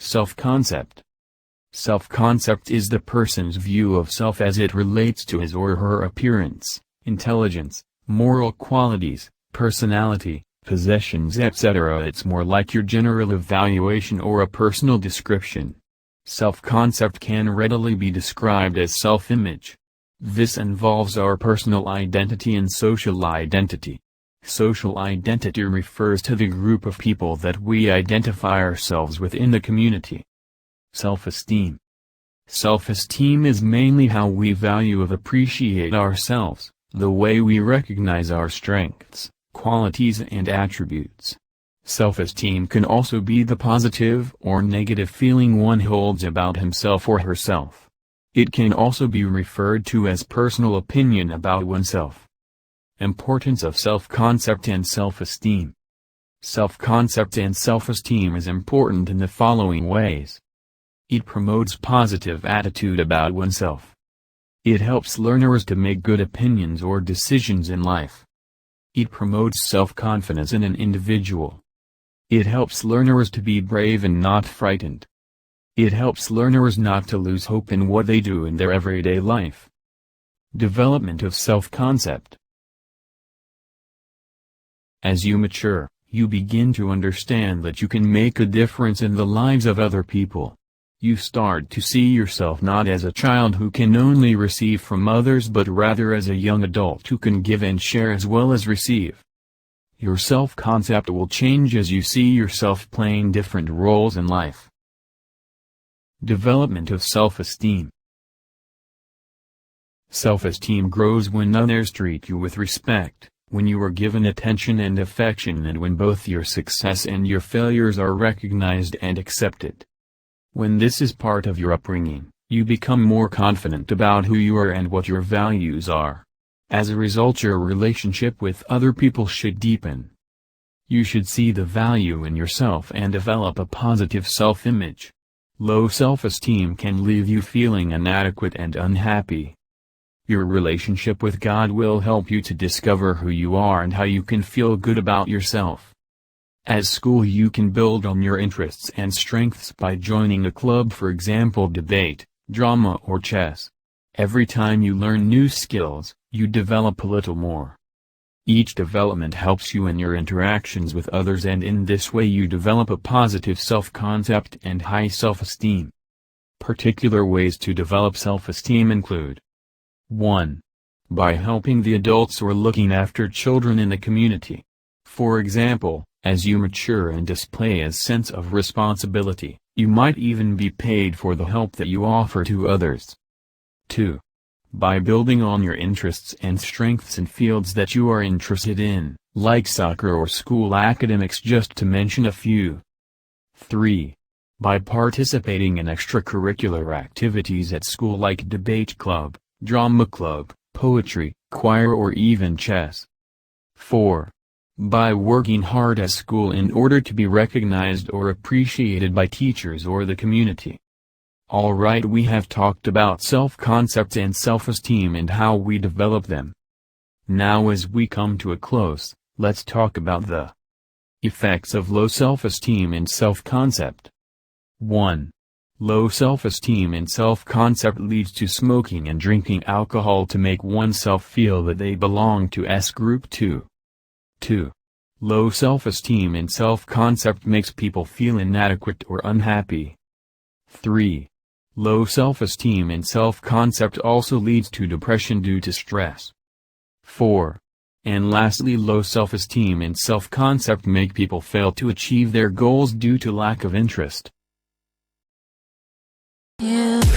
Self-concept. Self-concept is the person's view of self as it relates to his or her appearance, intelligence, moral qualities, personality, possessions, etc. It's more like your general evaluation or a personal description. Self-concept can readily be described as self-image. This involves our personal identity and social identity. Social identity refers to the group of people that we identify ourselves with in the community. Self-esteem. Self-esteem is mainly how we value and appreciate ourselves, the way we recognize our strengths, qualities and attributes. Self-esteem can also be the positive or negative feeling one holds about himself or herself. It can also be referred to as personal opinion about oneself. Importance of self-concept and self-esteem. Self-concept and self-esteem is important in the following ways. It promotes positive attitude about oneself. It helps learners to make good opinions or decisions in life. It promotes self-confidence in an individual. It helps learners to be brave and not frightened. It helps learners not to lose hope in what they do in their everyday life. Development of self-concept. As you mature, you begin to understand that you can make a difference in the lives of other people. You start to see yourself not as a child who can only receive from others but rather as a young adult who can give and share as well as receive. Your self-concept will change as you see yourself playing different roles in life. Development of self-esteem. Self-esteem grows when others treat you with respect, when you are given attention and affection, and when both your success and your failures are recognized and accepted. When this is part of your upbringing, you become more confident about who you are and what your values are. As a result, your relationship with other people should deepen. You should see the value in yourself and develop a positive self-image. Low self-esteem can leave you feeling inadequate and unhappy. Your relationship with God will help you to discover who you are and how you can feel good about yourself. At school, you can build on your interests and strengths by joining a club, for example debate, drama or chess. Every time you learn new skills, you develop a little more. Each development helps you in your interactions with others, and in this way you develop a positive self-concept and high self-esteem. Particular ways to develop self-esteem include: 1. By helping the adults or looking after children in the community. For example, as you mature and display a sense of responsibility, you might even be paid for the help that you offer to others. 2. By building on your interests and strengths in fields that you are interested in, like soccer or school academics, just to mention a few. 3. By participating in extracurricular activities at school like debate club, drama club, poetry, choir or even chess. 4. By working hard at school in order to be recognized or appreciated by teachers or the community. Alright, we have talked about self-concept and self-esteem and how we develop them. Now as we come to a close, let's talk about the effects of low self-esteem and self-concept. 1. Low self-esteem and self-concept leads to smoking and drinking alcohol to make oneself feel that they belong to S group 2. 2. Low self-esteem and self-concept makes people feel inadequate or unhappy. 3. Low self-esteem and self-concept also leads to depression due to stress. 4. And lastly, low self-esteem and self-concept make people fail to achieve their goals due to lack of interest. Yeah.